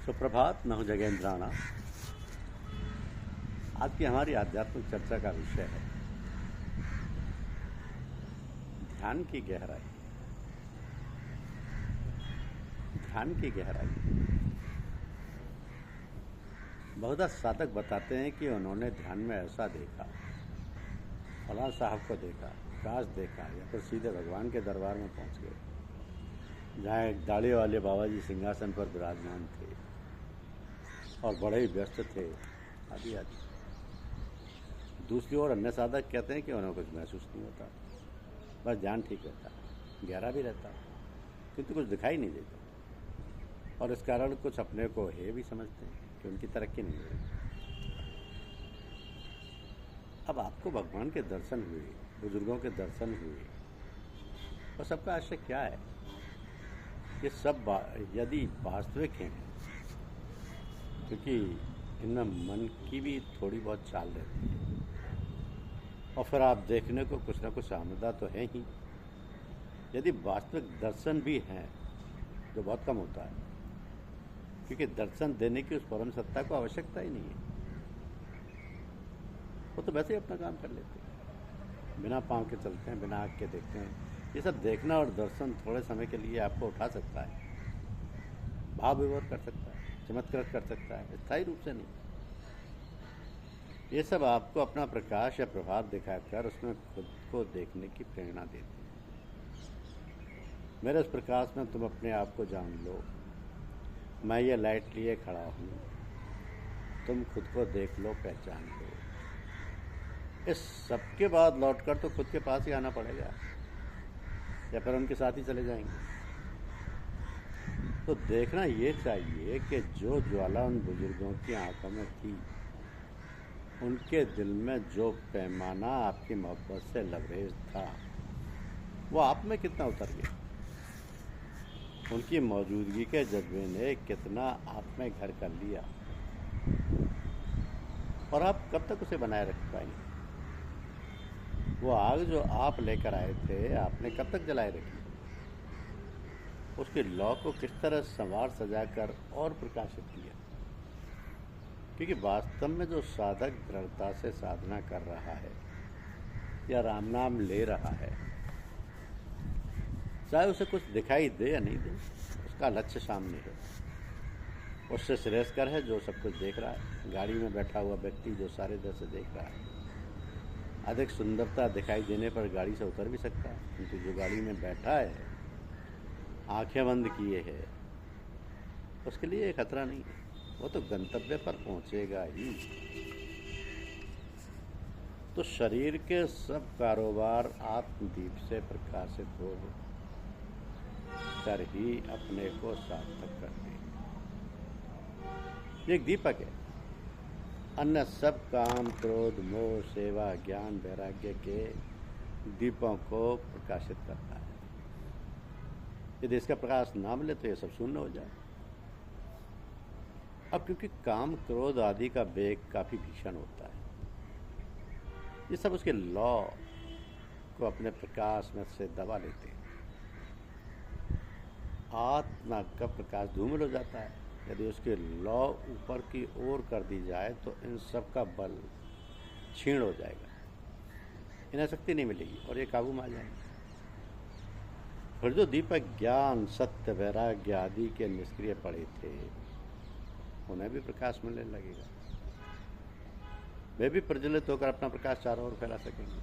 सुप्रभात। मैं हूं जगेंद्राणा। आज की हमारी आध्यात्मिक चर्चा का विषय है ध्यान की गहराई। ध्यान की गहराई। बहुधा साधक बताते हैं कि उन्होंने ध्यान में ऐसा देखा, फलां साहब को देखा, काश देखा, या फिर सीधे भगवान के दरबार में पहुंच गए जहाँ एक दाढ़ी वाले बाबा जी सिंहासन पर विराजमान थे और बड़े ही व्यस्त थे, आदि आदि। दूसरी ओर अन्य साधक कहते हैं कि उन्हें कुछ महसूस नहीं होता, बस ध्यान ठीक रहता, गहरा भी रहता, किंतु कुछ दिखाई नहीं देता, और इस कारण कुछ अपने को है भी समझते हैं कि उनकी तरक्की नहीं हो रही। अब आपको भगवान के दर्शन हुए, बुजुर्गों के दर्शन हुए, और सबका आशय क्या है? ये सब यदि वास्तविक हैं, क्योंकि इनमें मन की भी थोड़ी बहुत चाल रहती है, और फिर आप देखने को कुछ ना कुछ आमदा तो है ही। यदि वास्तविक दर्शन भी हैं, जो बहुत कम होता है, क्योंकि दर्शन देने की उस परम सत्ता को आवश्यकता ही नहीं है, वो तो वैसे ही अपना काम कर लेते हैं, बिना पाँव के चलते हैं, बिना आँख के देखते हैं। ये सब देखना और दर्शन थोड़े समय के लिए आपको उठा सकता है, भाव विभोर कर सकता है, चमत्कार कर सकता है, स्थायी रूप से नहीं। ये सब आपको अपना प्रकाश या प्रभाव दिखाकर उसमें खुद को देखने की प्रेरणा देते हैं। मेरे उस प्रकाश में तुम अपने आप को जान लो, मैं ये लाइट लिए खड़ा हूँ, तुम खुद को देख लो, पहचान लो। इस सबके बाद लौटकर तो खुद के पास ही आना पड़ेगा, या फिर उनके साथ ही चले जाएंगे। तो देखना ये चाहिए कि जो ज्वाला उन बुजुर्गों की आंखों में थी, उनके दिल में जो पैमाना आपकी मोहब्बत से लबरेज था, वो आप में कितना उतर गया। उनकी मौजूदगी के जज्बे ने कितना आप में घर कर लिया, और आप कब तक उसे बनाए रख पाएंगे? वो आग जो आप लेकर आए थे, आपने कब तक जलाए रखी? उसकी लौ को किस तरह संवार सजाकर और प्रकाशित किया? क्योंकि वास्तव में जो साधक दृढ़ता से साधना कर रहा है या राम नाम ले रहा है, चाहे उसे कुछ दिखाई दे या नहीं दे, उसका लक्ष्य सामने है। उससे श्रेयस्कर है जो सब कुछ देख रहा है। गाड़ी में बैठा हुआ व्यक्ति जो सारे दर से देख रहा है, अधिक सुंदरता दिखाई देने पर गाड़ी से उतर भी सकता है, किंतु जो गाड़ी में बैठा है, आंखें बंद किए है, उसके लिए खतरा नहीं है, वो तो गंतव्य पर पहुंचेगा ही। तो शरीर के सब कारोबार आत्मदीप से प्रकाशित हो कर ही अपने को सार्थक करते हैं। ये एक दीपक है, अन्य सब काम, क्रोध, मोह, सेवा, ज्ञान, वैराग्य के दीपों को प्रकाशित करता है। यदि इसका प्रकाश ना मिले तो ये सब शून्य हो जाए। अब क्योंकि काम, क्रोध आदि का वेग काफी भीषण होता है, ये सब उसके लौ को अपने प्रकाश में से दबा लेते हैं। आत्मा का प्रकाश धूमिल हो जाता है। यदि उसके लौ ऊपर की ओर कर दी जाए तो इन सब का बल क्षीण हो जाएगा, इन्हें शक्ति नहीं मिलेगी और ये काबू में आ जाएंगे। फिर जो दीपक ज्ञान, सत्य, वैराग्य आदि के निष्क्रिय पड़े थे, उन्हें भी प्रकाश मिलने लगेगा। वे भी प्रज्वलित होकर अपना प्रकाश चारों ओर फैला सकेंगे।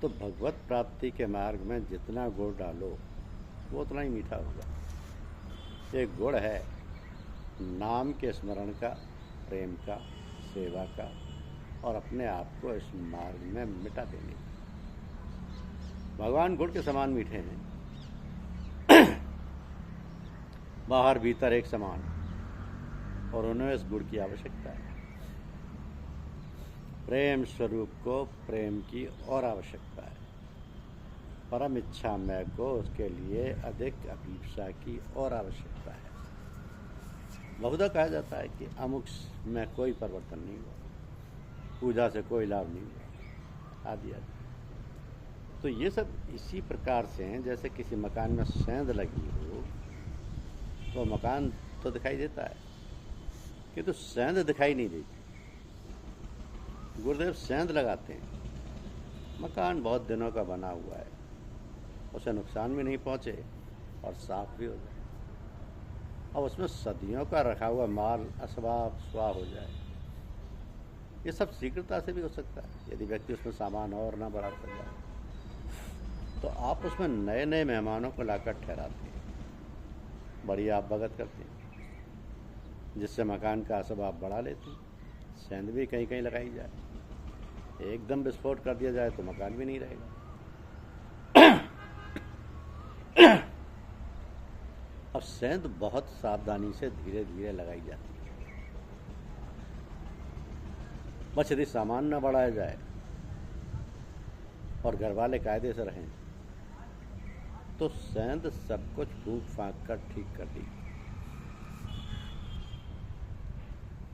तो भगवत प्राप्ति के मार्ग में जितना गुड़ डालो, वो उतना ही मीठा होगा। एक गुड़ है नाम के स्मरण का, प्रेम का, सेवा का, और अपने आप को इस मार्ग में मिटा देने का। भगवान गुड़ के समान मीठे हैं, बाहर भीतर एक समान, और उन्हें इस गुड़ की आवश्यकता है। प्रेम स्वरूप को प्रेम की और आवश्यकता है। परम इच्छा मय को उसके लिए अधिक अभिप्सा की और आवश्यकता है। बहुधा कहा जाता है कि अमुक में कोई परिवर्तन नहीं हुआ, पूजा से कोई लाभ नहीं हुआ, आदि आदि। तो ये सब इसी प्रकार से हैं, जैसे किसी मकान में सेंध लगी हो वो मकान तो दिखाई देता है किंतु सेंध दिखाई नहीं देती। गुरुदेव सेंध लगाते हैं, मकान बहुत दिनों का बना हुआ है, उसे नुकसान भी नहीं पहुंचे और साफ भी हो जाए। अब उसमें सदियों का रखा हुआ माल असबाब स्वाह हो जाए, ये सब शीघ्रता से भी हो सकता है यदि व्यक्ति उसमें सामान और ना बढ़ा सके। तो आप उसमें नए नए मेहमानों को लाकर ठहराते हैं, बड़ी आप भगत करते हैं, जिससे मकान का असबाब बढ़ा लेते हैं। सेंध भी कहीं कहीं लगाई जाए, एकदम विस्फोट कर दिया जाए तो मकान भी नहीं रहेगा। अब सेंध बहुत सावधानी से धीरे धीरे लगाई जाती है, बस यदि सामान न बढ़ाया जाए और घर वाले कायदे से रहें तो सेंध सब कुछ फूंक फांक कर ठीक कर दी।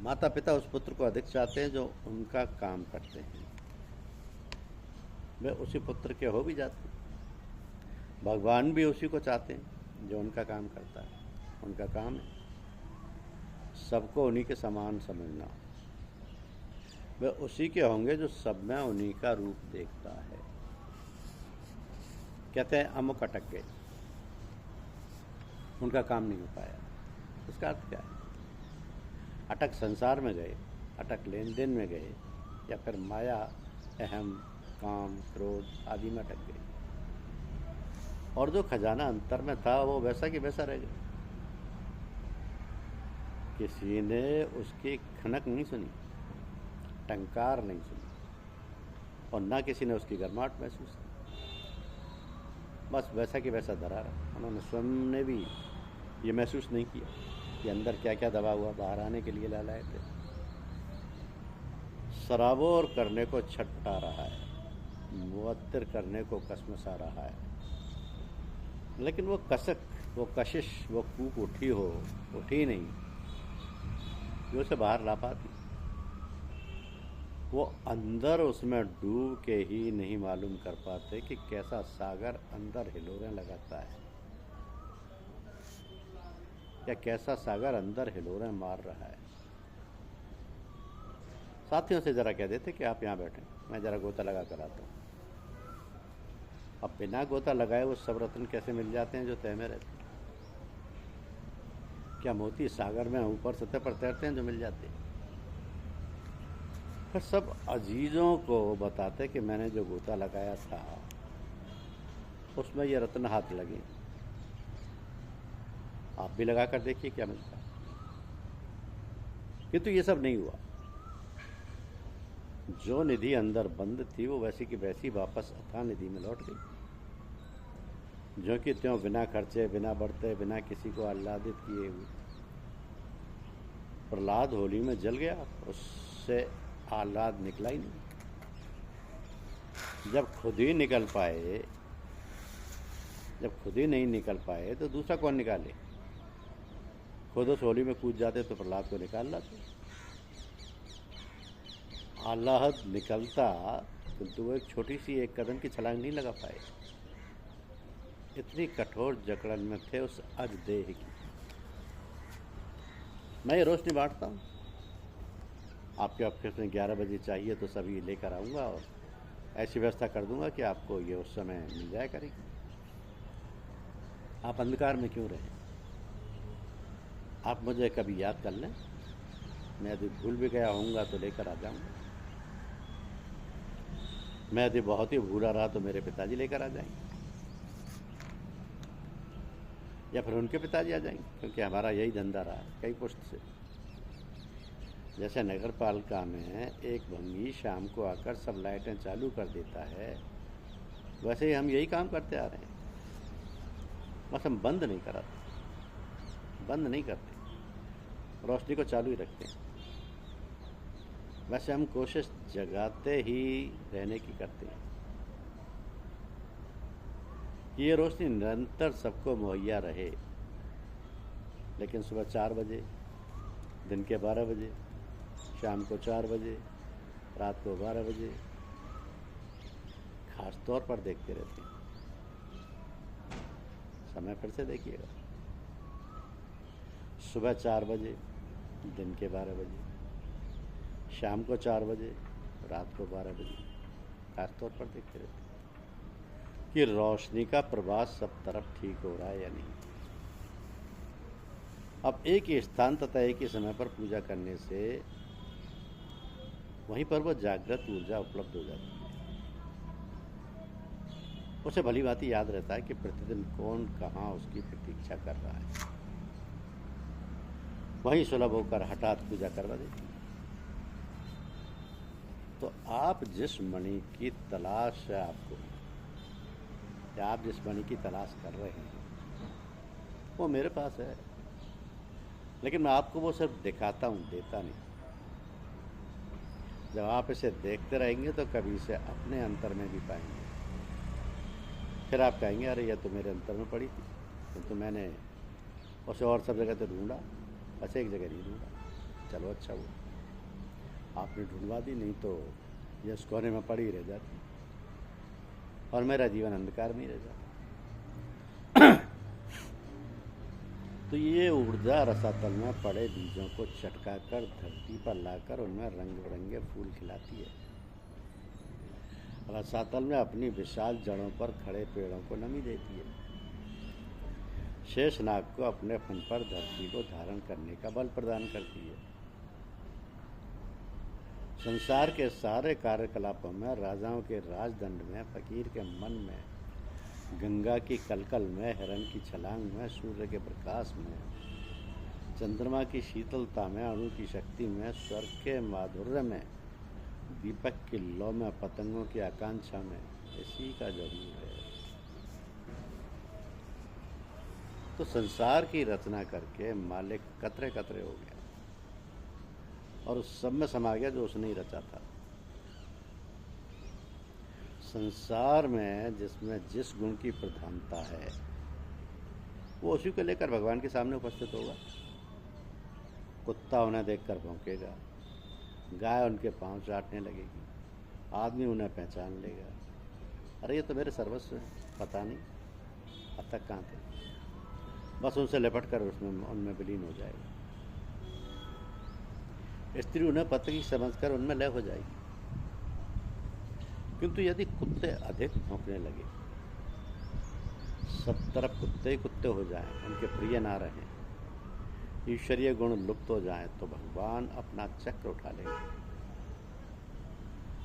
माता पिता उस पुत्र को अधिक चाहते हैं जो उनका काम करते हैं, वे उसी पुत्र के हो भी जाते हैं। भगवान भी उसी को चाहते हैं जो उनका काम करता है। उनका काम है सबको उन्हीं के समान समझना। वे उसी के होंगे जो सब में उन्हीं का रूप देखता है। कहते हैं अमुक अटक गए, उनका काम नहीं हो पाया। इसका अर्थ क्या है? अटक संसार में गए, अटक लेन देन में गए, या फिर माया, अहम, काम, क्रोध आदि में अटक गए, और जो खजाना अंतर में था वो वैसा कि वैसा रह गया। किसी ने उसकी खनक नहीं सुनी, टंकार नहीं सुनी, और ना किसी ने उसकी गर्माहट महसूस की। बस वैसा कि वैसा धरा रहा। उन्होंने स्वयं ने भी ये महसूस नहीं किया कि अंदर क्या क्या दबा हुआ बाहर आने के लिए लाए थे। सराबोर करने को छटपटा रहा है, मुअत्तिर करने को कसमसा रहा है, लेकिन वो कसक, वो कशिश, वो कूक उठी नहीं जो उसे बाहर ला पाती। वो अंदर उसमें डूब के ही नहीं मालूम कर पाते कि कैसा सागर अंदर हिलोरें लगाता है, या कैसा सागर अंदर हिलोरें मार रहा है। साथियों से जरा कह देते कि आप यहाँ बैठें, मैं जरा गोता लगा कर आता हूँ। अब बिना गोता लगाए वो सब रत्न कैसे मिल जाते हैं जो तय में रहते हैं? क्या मोती सागर में ऊपर सतह पर तैरते हैं जो मिल जाते हैं? फिर सब अजीजों को बताते कि मैंने जो गोता लगाया था उसमें ये रत्न हाथ लगे, आप भी लगा कर देखिए क्या मिलता है। किंतु ये सब नहीं हुआ। जो निधि अंदर बंद थी वो वैसी की वैसी वापस अथाह निधि में लौट गई, जो कि त्यों बिना खर्चे, बिना बढ़ते, बिना किसी को आह्लादित किए हुए। प्रहलाद होली में जल गया, उससे आह्लाद निकला ही नहीं। जब खुद ही नहीं निकल पाए तो दूसरा कौन निकाले? खुद उस होली में कूद जाते तो प्रहलाद को निकाल लाते। आह्लाद निकलता किंतु वो एक छोटी सी एक कदम की छलांग नहीं लगा पाए। इतनी कठोर जकड़न में थे उस अजदेह की। मैं ये रोशनी बांटता हूँ, आपके ऑफिस में 11 बजे चाहिए तो सभी लेकर आऊँगा और ऐसी व्यवस्था कर दूंगा कि आपको ये उस समय मिल जाया करेगी। आप अंधकार में क्यों रहें? आप मुझे कभी याद कर लें, मैं यदि भूल भी गया होऊंगा तो लेकर आ जाऊंगा। मैं यदि बहुत ही भूला रहा तो मेरे पिताजी लेकर आ जाएंगे, या फिर उनके पिताजी आ जाएंगे, क्योंकि हमारा यही धंधा रहा है कई पुष्ट से। जैसे नगर पालिका में एक भंगी शाम को आकर सब लाइटें चालू कर देता है, वैसे ही हम यही काम करते आ रहे हैं। बस हम बंद नहीं करते, रोशनी को चालू ही रखते हैं। वैसे हम कोशिश जगाते ही रहने की करते हैं कि ये रोशनी निरंतर सबको मुहैया रहे। लेकिन सुबह 4 बजे, दिन के 12 बजे, शाम को 4 बजे, रात को 12 बजे खास तौर पर देखते रहते हैं। समय फिर से देखिएगा, सुबह 4 बजे, दिन के 12 बजे, शाम को 4 बजे, रात को 12 बजे खास तौर पर देखते रहते कि रोशनी का प्रवाह सब तरफ ठीक हो रहा है या नहीं। अब एक ही स्थान तथा एक ही समय पर पूजा करने से वहीं पर वो जागृत ऊर्जा उपलब्ध हो जाती है। उसे भली भांति याद रहता है कि प्रतिदिन कौन कहाँ उसकी प्रतीक्षा कर रहा है। वहीं सुलभ होकर हठात पूजा करवा देती है। तो आप जिस मणि की तलाश है आपको, या आप जिस मणि की तलाश कर रहे हैं, वो मेरे पास है, लेकिन मैं आपको वो सिर्फ दिखाता हूँ, देता नहीं। जब आप इसे देखते रहेंगे तो कभी इसे अपने अंतर में भी पाएंगे। फिर आप कहेंगे अरे यह तो मेरे अंतर में पड़ी थी, किंतु मैंने उसे और सब जगह तो ढूंढा, बस एक जगह नहीं ढूंढा। चलो अच्छा हुआ आपने ढूंढवा दी, नहीं तो यह उस कोने में पड़ी रह जाती और मेरा जीवन अंधकार में ही रह जाता। तो ये ऊर्जा रसातल में पड़े बीजों को चटका कर धरती पर लाकर उनमें रंग बिरंगे फूल खिलाती है। रसातल में अपनी विशाल जड़ों पर खड़े पेड़ों को नमी देती है। शेषनाग को अपने फन पर धरती को धारण करने का बल प्रदान करती है। संसार के सारे कार्यकलापों में, राजाओं के राजदंड में, फकीर के मन में, गंगा की कलकल में, हिरण की छलांग में, सूर्य के प्रकाश में, चंद्रमा की शीतलता में, अणु की शक्ति में, स्वर्ग के माधुर्य में, दीपक की लौ में, पतंगों की आकांक्षा में, इसी का जरूर है। तो संसार की रचना करके मालिक कतरे कतरे हो गया और उस सब में समा गया जो उसने ही रचा था। संसार में जिसमें जिस गुण की प्रधानता है वो उसी को लेकर भगवान के सामने उपस्थित होगा। कुत्ता उन्हें देखकर भौंकेगा, गाय उनके पांव चाटने लगेगी, आदमी उन्हें पहचान लेगा, अरे ये तो मेरे सर्वस्व है, पता नहीं अब तक कहाँ थे, बस उनसे लिपट कर उनमें विलीन हो जाएगा। स्त्री उन्हें पति समझकर उनमें लय हो जाएगी। किंतु यदि कुत्ते अधिक भौंकने लगे, सब तरफ कुत्ते ही कुत्ते हो जाएं, उनके प्रिय ना रहें, ईश्वरीय गुण लुप्त हो जाएं, तो भगवान अपना चक्र उठा लेंगे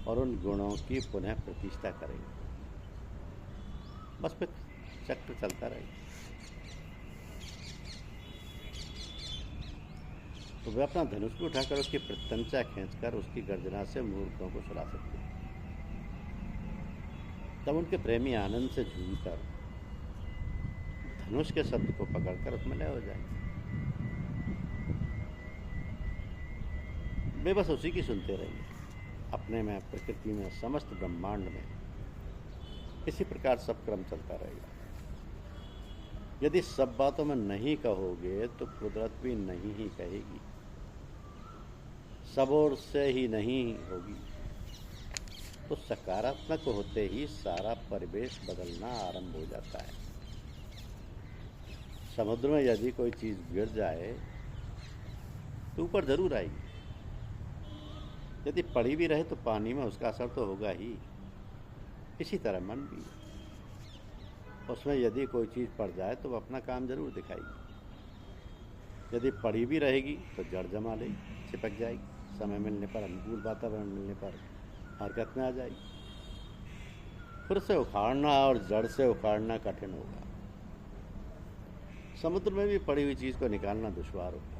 और उन गुणों की पुनः प्रतिष्ठा करेंगे। बस फिर चक्र चलता रहेगा। तो वे अपना धनुष भी उठाकर उसकी प्रत्यंचा खींचकर उसकी गर्जना से मूर्खों को सुला सकते हैं। तब उनके प्रेमी आनंद से झूमकर धनुष के शब्द को पकड़कर उसमें लय हो जाएंगे। वे बस उसी की सुनते रहेंगे, अपने में, प्रकृति में, समस्त ब्रह्मांड में। इसी प्रकार सब क्रम चलता रहेगा। यदि सब बातों में नहीं कहोगे तो कुदरत भी नहीं ही कहेगी, सब ओर से ही नहीं होगी। तो सकारात्मक होते ही सारा परिवेश बदलना आरंभ हो जाता है। समुद्र में यदि कोई चीज गिर जाए तो ऊपर जरूर आएगी, यदि पड़ी भी रहे तो पानी में उसका असर तो होगा ही। इसी तरह मन भी, उसमें यदि कोई चीज पड़ जाए तो वो अपना काम जरूर दिखाएगी। यदि पड़ी भी रहेगी तो जड़ जमा लेगी, चिपक जाएगी, समय मिलने पर, अनुकूल वातावरण मिलने पर हरकत में आ जाएगी। फिर से उखाड़ना और जड़ से उखाड़ना कठिन होगा। समुद्र में भी पड़ी हुई चीज को निकालना दुश्वार होगा।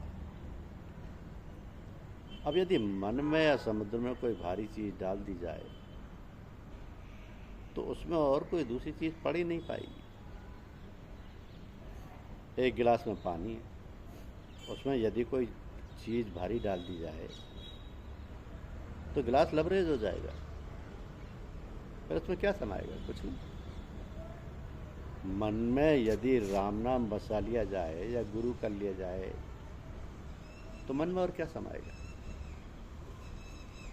अब यदि मन में या समुद्र में कोई भारी चीज डाल दी जाए तो उसमें और कोई दूसरी चीज पड़ ही नहीं पाएगी। एक गिलास में पानी है, उसमें यदि कोई चीज भारी डाल दी जाए तो गिलास लबरेज हो जाएगा। फिर उसमें क्या समाएगा? कुछ नहीं। मन में यदि राम नाम बसा लिया जाए या गुरु कर लिया जाए तो मन में और क्या समाएगा?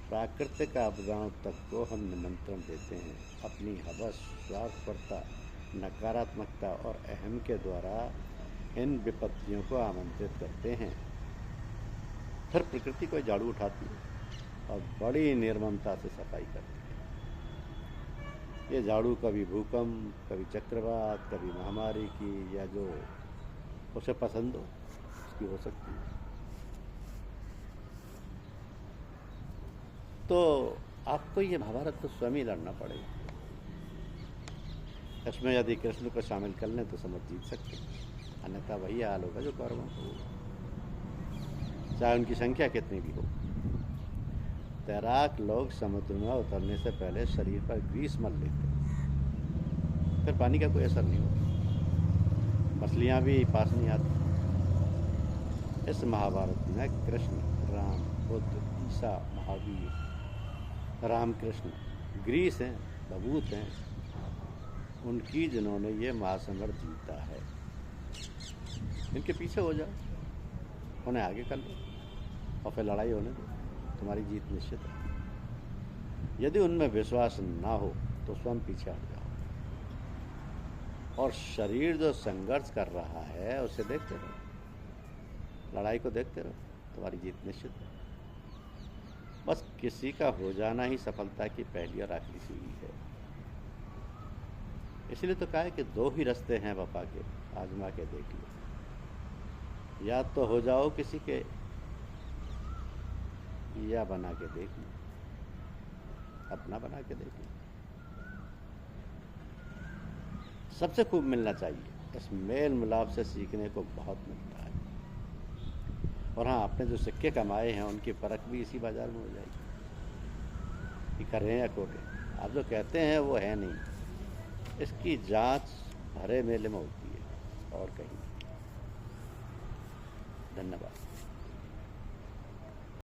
प्राकृतिक आपदाओं तक को हम निमंत्रण देते हैं। अपनी हवस, स्वार्थपरता, नकारात्मकता और अहम के द्वारा इन विपत्तियों को आमंत्रित करते हैं। फिर प्रकृति कोई झाड़ू उठाती है और बड़ी निर्ममता से सफाई करती है। ये झाड़ू कभी भूकंप, कभी चक्रवात, कभी महामारी की, या जो उसे पसंद हो उसकी हो सकती है। तो आपको ये महाभारत तो स्वयं ही लड़ना पड़ेगा। इसमें यदि कृष्ण को शामिल कर लें तो समझ जीत सकते हैं, अन्यथा वही हाल होगा जो कौरवों को होगा, चाहे उनकी संख्या कितनी भी हो। तैराक लोग समुद्र में उतरने से पहले शरीर पर ग्रीस मल लेते हैं, फिर पानी का कोई असर नहीं होता, मछलियाँ भी पास नहीं आती। इस महाभारत में कृष्ण, राम, बुद्ध, ईसा, महावीर, रामकृष्ण ग्रीस हैं, बबूत हैं, उनकी जिन्होंने ये महासमर जीता है। इनके पीछे हो जाओ, उन्हें आगे कर लो और फिर लड़ाई होने दो, तुम्हारी जीत निश्चित है। यदि उनमें विश्वास ना हो तो स्वयं पीछे हट जाओ, और शरीर जो संघर्ष कर रहा है उसे देखते रहो, लड़ाई को देखते रहो, तुम्हारी जीत निश्चित है। बस किसी का हो जाना ही सफलता की पहली और आखिरी सीढ़ी है। इसलिए तो कहा है कि दो ही रास्ते हैं वफा के, आजमा के देख लो, या तो हो जाओ किसी के, या बना के देख लो, अपना बना के देख लो। सबसे खूब मिलना चाहिए, इस मेल मिलाप से सीखने को बहुत मिलता है। और हाँ, आपने जो सिक्के कमाए हैं उनकी परख भी इसी बाजार में हो जाएगी कि कर रहे हैं या खोटे। आप जो कहते हैं वो है नहीं, इसकी जांच भरे मेले में होती है और कहीं। धन्यवाद।